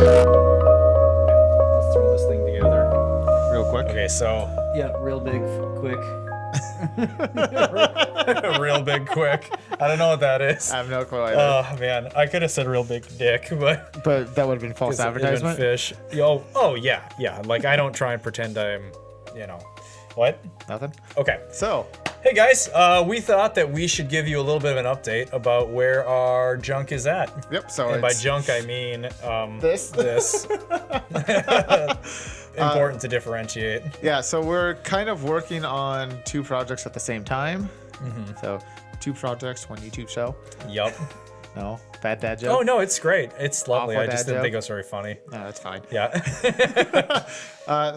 Let's throw this thing together real quick. Okay, so Yeah, real big, quick. real big quick. I don't know what that is. I have no clue either. Oh man, I could have said real big dick, but But that would have been false advertisement. fish. Oh yeah. Like I don't try and pretend I'm, what? Nothing. Okay. So, Hey guys, we thought that we should give you a little bit of an update about where our junk is at. yep. So And by it's junk, I mean this. this. Important to differentiate. Yeah. So we're kind of working on 2 projects at the same time. So 2 projects, 1 YouTube show. Yup. No, bad dad joke. Oh no, it's great. It's lovely. Awful I just dad didn't joke. think it was very funny. No, that's fine. Yeah.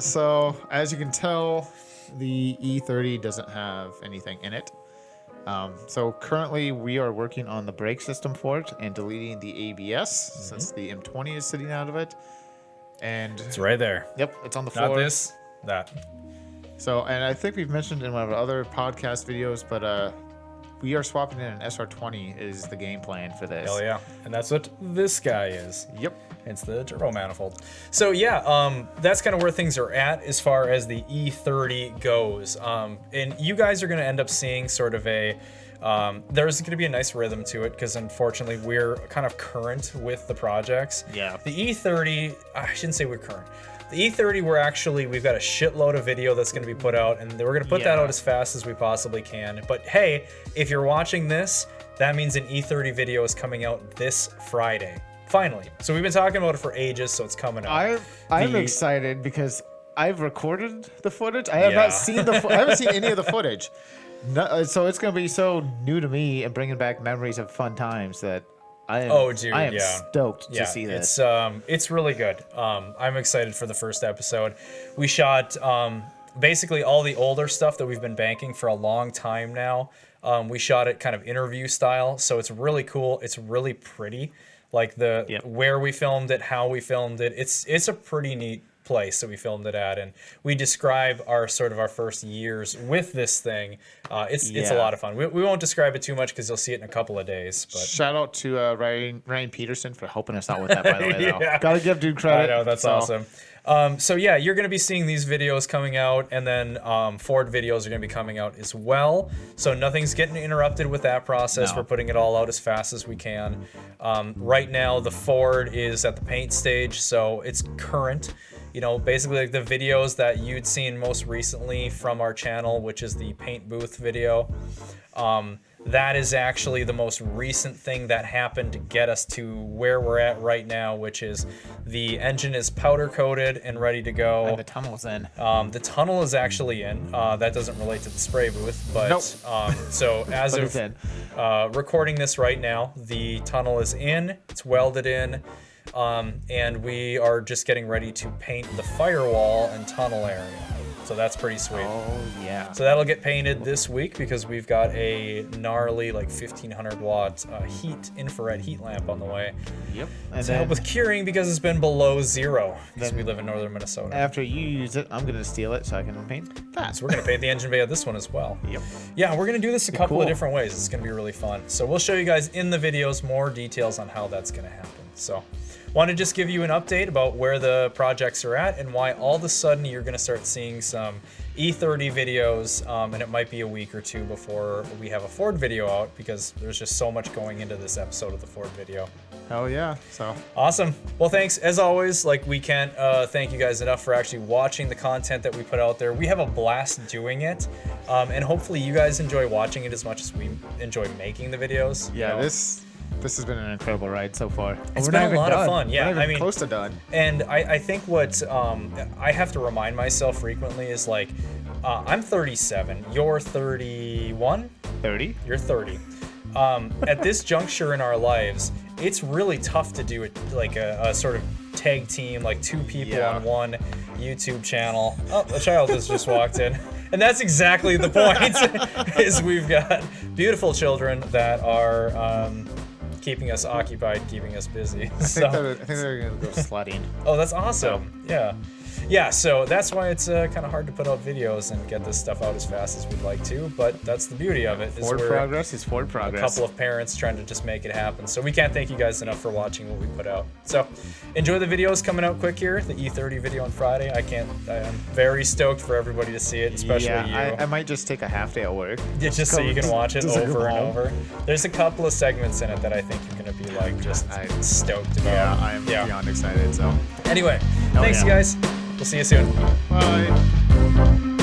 So as you can tell, the E30 doesn't have anything in it. So currently we are working on the brake system for it and deleting the ABS since the M20 is sitting out of it. And It's right there. yep, it's on the floor. Not this, that. So, and I think we've mentioned in one of our other podcast videos, but we are swapping in an SR20 is the game plan for this. Hell yeah. And that's what this guy is. Yep. It's the turbo manifold. So yeah, that's kind of where things are at as far as the E30 goes. And you guys are going to end up seeing sort of there's going to be a nice rhythm to it because unfortunately we're kind of current with the projects. Yeah. The E30, I shouldn't say we're current. The E30, we've got a shitload of video that's going to be put out, and we're going to put that Yeah. out as fast as we possibly can. But hey, if you're watching this, that means an E30 video is coming out this Friday. Finally. So we've been talking about it for ages, so it's coming out. I'm The- excited because I've recorded the footage. I have Yeah. not seen I haven't seen any of the footage. No, so it's gonna be so new to me and bringing back memories of fun times that I am. Oh, dude, I am yeah. stoked to see this. It's really good. I'm excited for the first episode. We shot basically all the older stuff that we've been banking for a long time now. We shot it kind of interview style, so it's really cool. It's really pretty. Like where we filmed it, how we filmed it. It's a pretty neat place that we filmed it at, and we describe our first years with this thing. It's a lot of fun. We won't describe it too much because you'll see it in a couple of days. But Shout out to Ryan Peterson for helping us out with that. By the way, though. Yeah. Gotta give dude credit. I know, that's awesome. So yeah, you're going to be seeing these videos coming out, and then Ford videos are going to be coming out as well. So nothing's getting interrupted with that process. No. We're putting it all out as fast as we can. Right now, the Ford is at the paint stage, so it's current. Basically like the videos that you'd seen most recently from our channel, which is the paint booth video. That is actually the most recent thing that happened to get us to where we're at right now, which is the engine is powder coated and ready to go. And the tunnel's in. The tunnel is actually in. That doesn't relate to the spray booth, but Nope. So as But of it's in. recording this right now, the tunnel is in. It's welded in. And we are just getting ready to paint the firewall and tunnel area. So that's pretty sweet. Oh yeah. So that'll get painted this week because we've got a gnarly 1500 watt infrared heat lamp on the way Yep. And to help then with curing because it's been below 0 because we live in northern Minnesota. after you use it, I'm gonna steal it so I can paint that. So we're gonna paint the engine bay of this one as well. Yep. Yeah, we're gonna do this a couple of cool. different ways. It's gonna be really fun. So we'll show you guys in the videos more details on how that's gonna happen. So want to just give you an update about where the projects are at and why all of a sudden you're gonna start seeing some E30 videos, and it might be a week or two before we have a Ford video out because there's just so much going into this episode of the Ford video. Hell yeah. So Awesome. Well, thanks. As always, we can't thank you guys enough for actually watching the content that we put out there. We have a blast doing it, and hopefully you guys enjoy watching it as much as we enjoy making the videos. yeah, you know? this has been an incredible ride so far. It's We're been not a even lot of done. fun. Yeah, We're not even I mean, close to done. And I think what I have to remind myself frequently is I'm 37. You're 31. 30. You're 30. At this juncture in our lives, it's really tough to do it a sort of tag team, 2 people Yeah. on one YouTube channel. Oh, a child has just walked in. And that's exactly the point, is we've got beautiful children that are keeping us occupied, keeping us busy. I think they're gonna go sledding. Oh, that's awesome. Yeah. yeah, so that's why it's kind of hard to put out videos and get this stuff out as fast as we'd like to. But that's the beauty of it. Forward progress is forward A progress. couple of parents trying to just make it happen. So we can't thank you guys enough for watching what we put out. So enjoy the videos coming out quick here. The E30 video on Friday. I'm very stoked for everybody to see it, especially you. I might just take a half day at work. Yeah, just so you can watch it Just go over and home. over. There's a couple of segments in it that I think you're gonna be like just stoked about. Yeah, I'm beyond excited. So Anyway, Hell thanks yeah. you guys. We'll see you soon. bye.